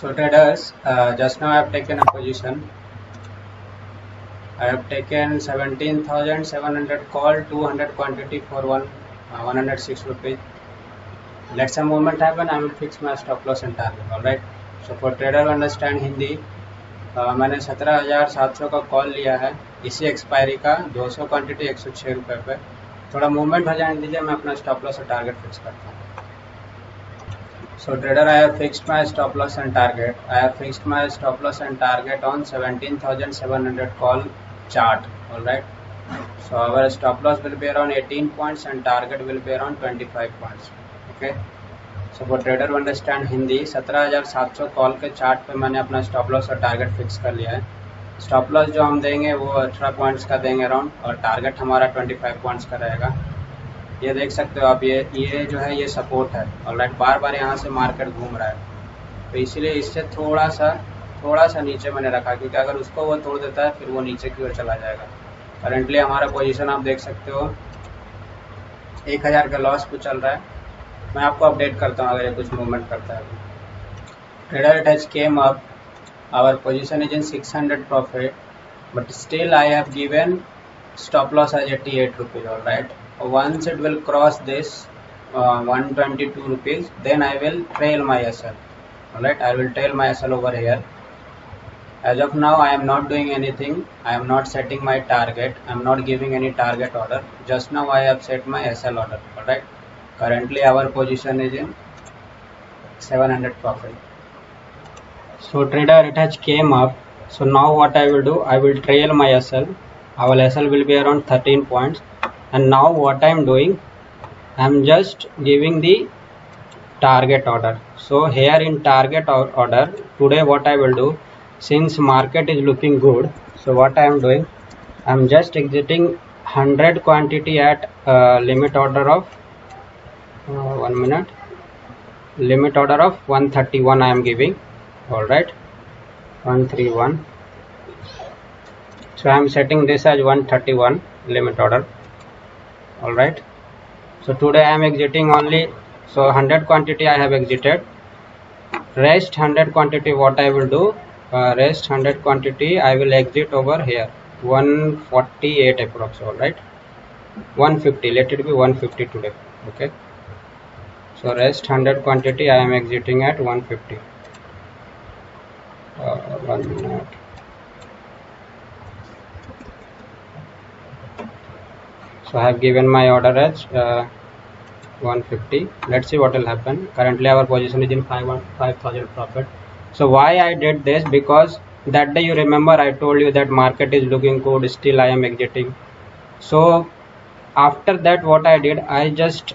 So traders, just now I have taken a position. I have taken 17,700 call, 200 quantity for 106 rupees. Let some movement happen, I will fix my stop loss and target. Alright. So for trader understand Hindi, मैंने 17,700 का call लिया है इसी expiry का 200 quantity 106 रुपये पे. थोड़ा movement हो जाने दीजिए, मैं अपना स्टॉप लॉस और टारगेट फिक्स करता हूँ. So trader, I have fixed my stop loss and target. I have fixed my stop loss and target on 17,700 call chart. All right. So our stop loss will be around 18 points and target will be around 25 points. Okay. So for trader who understand Hindi, 17,700 call के chart पे मैंने अपना stop loss और target fix कर लिया है. Stop loss जो हम देंगे वो 18 पॉइंट्स का देंगे अराउंड, और टारगेट हमारा 25 पॉइंट्स का रहेगा. ये देख सकते हो आप, ये जो है ये सपोर्ट है. ऑलराइट. बार बार यहाँ से मार्केट घूम रहा है, तो इसीलिए इससे थोड़ा सा नीचे मैंने रखा, क्योंकि अगर उसको वो तोड़ देता है फिर वो नीचे की ओर चला जाएगा. करंटली हमारा पोजीशन आप देख सकते हो 1000 का लॉस पे चल रहा है. मैं आपको अपडेट करता हूँ अगर ये कुछ मूवमेंट करता है. Trader it has came up, our position is in 600 profit, but still I have given stop loss as 88 rupees. All right. Once it will cross this 122 rupees, then I will trail my SL. All right. I will trail my SL over here. As of now, I am not doing anything. I am not setting my target. I am not giving any target order. Just now I have set my SL order. All right. Currently our position is in 700 profit. So trader, it has came up. So now what I will do, I will trail my SL. Our SL will be around 13 points, and now what I am doing, I am just giving the target order. So here in target order, today what I will do, since market is looking good, so what I am doing, I am just exiting 100 quantity at limit order of 1 minute, limit order of 131 I am giving. All right, 131. So I am setting this as 131 limit order. All right. So today I am exiting only, so 100 quantity I have exited. Rest 100 quantity what I will do, rest 100 quantity I will exit over here 148 approx. All right, 150, let it be 150 today. Okay. So rest 100 quantity I am exiting at 150. 1 minute. So I have given my order as 150. Let's see what will happen. Currently our position is in 5,000 profit. So why I did this, because that day you remember I told you that market is looking good, still I am exiting. So after that what I did, I just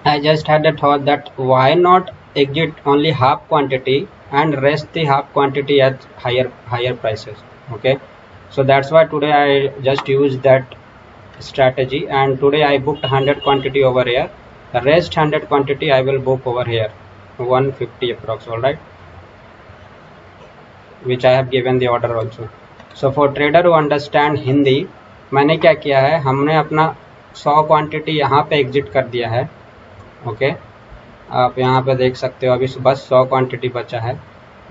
had a thought that why not exit only half quantity and rest the half quantity at higher prices. Okay. So that's why today I just used that strategy, and today I booked 100 quantity over here. The rest 100 quantity I will book over here 150 approx. All right, which I have given the order also. So for trader who understand Hindi, मैंने क्या किया है, हमने अपना 100 quantity यहाँ पे exit कर दिया है. ओके. आप यहाँ पे देख सकते हो अभी बस 100 क्वांटिटी बचा है.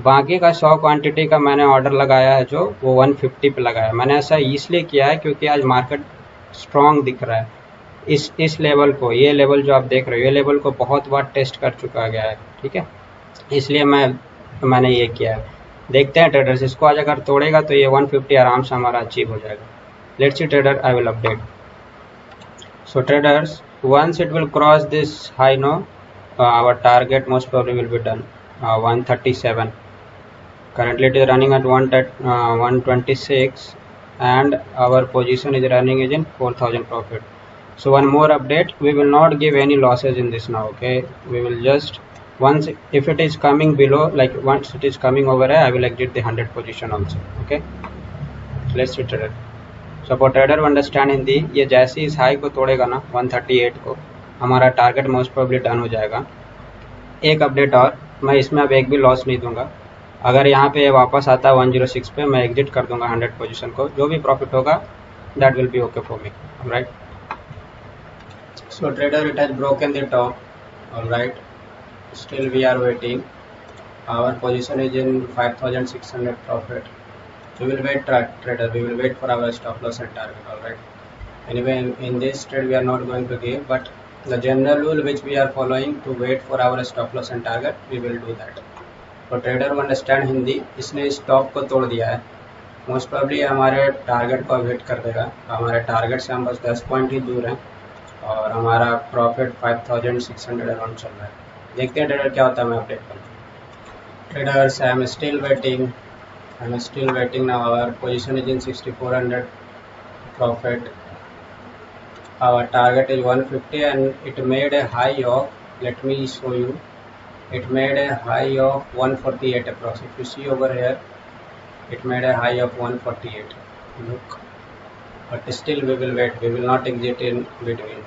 बाकी का 100 क्वांटिटी का मैंने ऑर्डर लगाया है जो वो 150 पे लगाया. मैंने ऐसा इसलिए किया है क्योंकि आज मार्केट स्ट्रॉन्ग दिख रहा है. इस लेवल को, ये लेवल जो आप देख रहे हो, ये लेवल को बहुत बार टेस्ट कर चुका गया है. ठीक है, इसलिए मैंने ये किया है. देखते हैं ट्रेडर्स, इसको आज अगर तोड़ेगा तो ये 150 आराम से हमारा अचीव हो जाएगा. Let's see trader, I will update. So traders, once it will cross this high, no our target most probably will be done 137. currently it is running at 126 and our position is running is in 4,000 profit. So one more update, we will not give any losses in this now. Okay, we will just, once if it is coming below, like once it is coming over here, I will exit the 100 position also. Okay, let's see trader. So for trader understand Hindi, ये जैसे इस high को तोड़ेगा ना 138 को, हमारा target most probably done हो जाएगा. एक अपडेट और, मैं इसमें अब एक भी लॉस नहीं दूंगा. अगर यहाँ पे वापस आता है 106 पे, मैं एग्जिट कर दूंगा 100 पोजीशन को. जो भी प्रॉफिट होगा that will be okay for me. Right. So trader, it has broken the top. Alright, still we are waiting. our position is in 5600 profit. We will wait, trader, we will wait for our stop loss and target. All right, anyway, in this trade we are not going to give, but the general rule which we are following to wait for our stop loss and target, we will do that. तो trader को understand Hindi, इसने stop को तोड़ दिया है, most probably हमारे target को wait कर देगा। हमारे टारगेट से हम बस 10 पॉइंट ही दूर हैं और हमारा प्रॉफिट 5600 अराउंड चल रहा है। देखते हैं ट्रेडर क्या होता है। मैं अपडेट करूँ traders, I am still waiting now. Our position is in 6400 profit. Our target is 150 and it made a high of, let me show you, it made a high of 148 approx. If you see over here, it made a high of 148. Look, but still we will wait, we will not exit in between.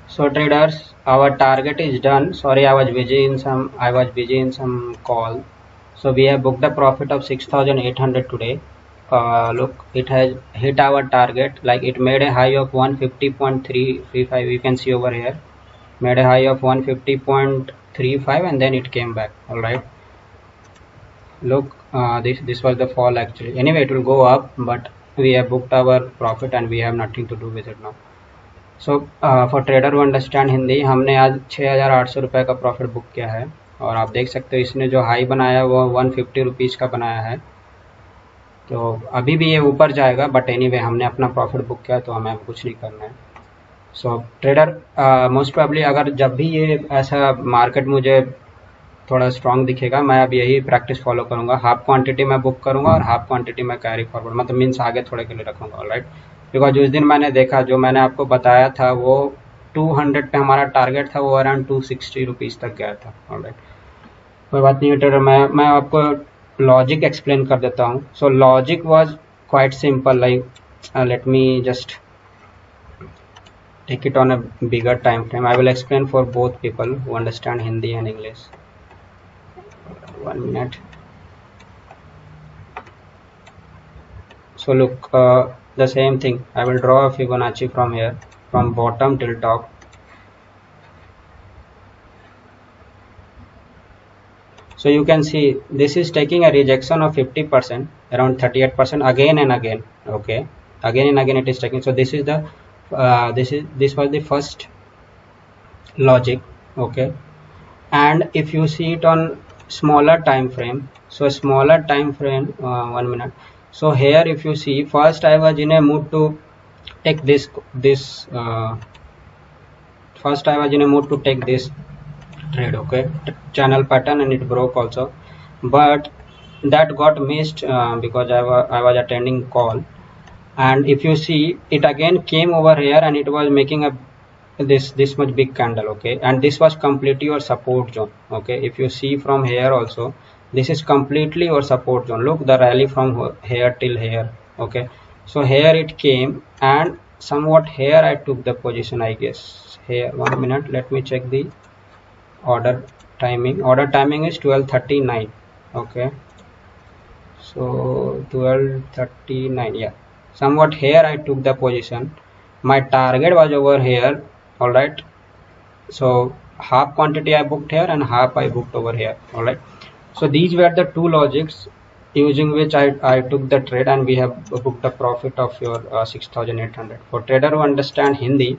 So traders, our target is done. Sorry, I was busy in some call. So we have booked a profit of 6800 today. Look, it has hit our target, like it made a high of 150.335. you can see over here, made a high of 150.35 and then it came back. All right, look, this was the fall actually. Anyway, it will go up, but we have booked our profit and we have nothing to do with it now. So for trader who understand Hindi, हमने आज 6800 रुपये का profit book किया है और आप देख सकते हो इसने जो हाई बनाया वो 150 रुपीज़ का बनाया है। तो अभी भी ये ऊपर जाएगा, बट एनीवे हमने अपना प्रॉफिट बुक किया तो हमें कुछ नहीं करना है। सो ट्रेडर, मोस्ट प्रॉब्ली अगर जब भी ये ऐसा मार्केट मुझे थोड़ा स्ट्रॉन्ग दिखेगा, मैं अब यही प्रैक्टिस फॉलो करूँगा। हाफ क्वांटिटी मैं बुक करूँगा और हाफ क्वांटिटी मैं कैरी फॉरवर्ड, मतलब मीन्स आगे थोड़े के लिए रखूँगा। ऑलराइट, बिकॉज उस दिन मैंने देखा, जो मैंने आपको बताया था वो 200 पे हमारा टारगेट था, वो अराउंड 260 रुपीज़ तक गया था। ऑलराइट, कोई बात नहीं ट्रेडर, मैं आपको लॉजिक एक्सप्लेन कर देता हूँ। So logic was quite simple, like let me just take it on a bigger time frame. I will explain for both people who understand Hindi and English. 1 minute. So look, the same thing. I will draw a Fibonacci from here, from bottom till top. So you can see this is taking a rejection of 50%, around 38% again and again. Okay, again and again it is taking. So this is the this was the first logic. Okay, and if you see it on smaller time frame, so smaller time frame, 1 minute. So here if you see, first I was in a mood to take this first I was in a mood to take this trade. Okay, channel pattern, and it broke also, but that got missed because I was attending call. And if you see, it again came over here and it was making a this much big candle. Okay, and this was completely your support zone. Okay, if you see from here also, this is completely your support zone. Look, the rally from here till here. Okay, so here it came and somewhat here I took the position, I guess here. 1 minute, let me check the order timing. Order timing is 12:39. Okay, so 12:39, yeah, somewhat here I took the position. My target was over here. All right, so half quantity I booked here and half I booked over here. All right, so these were the two logics using which I took the trade, and we have booked a profit of your 6800. For trader who understand Hindi,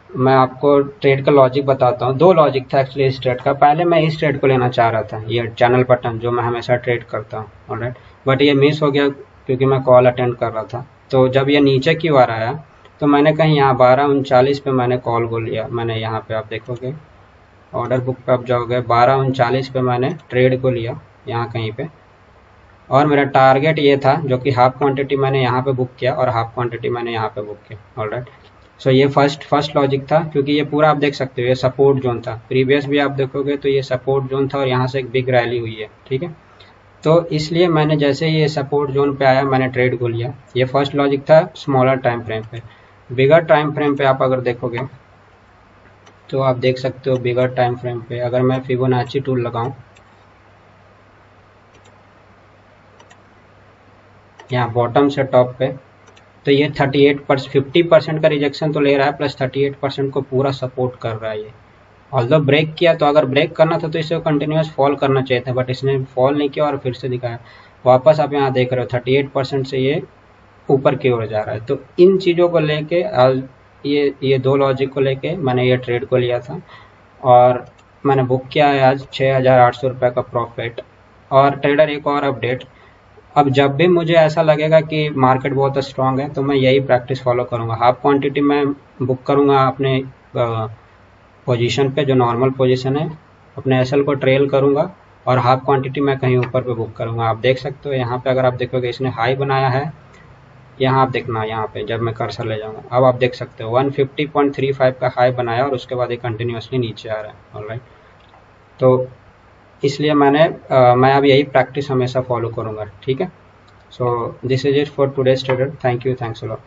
मैं आपको trade का logic बताता हूँ। दो logic था actually इस trade का। पहले मैं इस ट्रेड को लेना चाह रहा था, ये चैनल पैटर्न जो मैं हमेशा ट्रेड करता हूँ। ऑलराइट, बट ये मिस हो गया क्योंकि मैं कॉल अटेंड कर रहा था। तो जब ये नीचे की ओर आया तो मैंने कहीं यहाँ 12:39 पे मैंने कॉल को लिया। मैंने यहाँ पे आप देखोगे ऑर्डर बुक पे आप जाओगे, 12:39 पे मैंने ट्रेड को लिया यहाँ कहीं पे, और मेरा टारगेट ये था, जो कि हाफ क्वांटिटी मैंने यहाँ पे बुक किया और हाफ क्वांटिटी मैंने यहाँ पे बुक किया। ऑलराइट, सो ये फर्स्ट लॉजिक था, क्योंकि ये पूरा आप देख सकते हो ये सपोर्ट जोन था। प्रीवियस भी आप देखोगे तो ये सपोर्ट जोन था और यहाँ से एक बिग रैली हुई है। ठीक है, तो इसलिए मैंने जैसे ही ये सपोर्ट जोन पे आया मैंने ट्रेड को लिया। ये फर्स्ट लॉजिक था स्मॉलर टाइम फ्रेम पे। बिगर टाइम फ्रेम पे आप अगर देखोगे तो आप देख सकते हो, बिगर टाइम फ्रेम पे अगर मैं फिबोनाची टूल लगाऊं, यहाँ बॉटम से टॉप पे, तो ये 38% 50% का रिजेक्शन तो ले रहा है, प्लस 38% को पूरा सपोर्ट कर रहा है ये। ऑल्दो ब्रेक किया, तो अगर ब्रेक करना था तो इसे कंटिन्यूस फॉल करना चाहिए था, बट इसने फॉल नहीं किया और फिर से दिखाया। वापस आप यहाँ देख रहे हो 38% से ये ऊपर की ओर जा रहा है। तो इन चीज़ों को लेके ये दो लॉजिक को लेके मैंने ये ट्रेड को लिया था और मैंने बुक किया है आज 6,800 रुपये का प्रॉफिट। और ट्रेडर एक और अपडेट, अब जब भी मुझे ऐसा लगेगा कि मार्केट बहुत स्ट्रांग है तो मैं यही प्रैक्टिस फॉलो करूँगा। हाफ क्वांटिटी में बुक करूँगा अपने पोजीशन पे, जो नॉर्मल पोजीशन है, अपने एसएल को ट्रेल करूँगा और हाफ क्वांटिटी मैं कहीं ऊपर पे बुक करूँगा। आप देख सकते हो यहाँ पे, अगर आप देखोगे इसने हाई बनाया है, यहाँ आप देखना, यहाँ पे जब मैं कर्सर ले जाऊँगा, अब आप देख सकते हो 150.35 का हाई बनाया और उसके बाद ये कंटिन्यूसली नीचे आ रहा है। ऑलराइट, तो इसलिए मैं अब यही प्रैक्टिस हमेशा फॉलो करूँगा। ठीक है, so this is it for today's trader. Thank you, thanks a lot.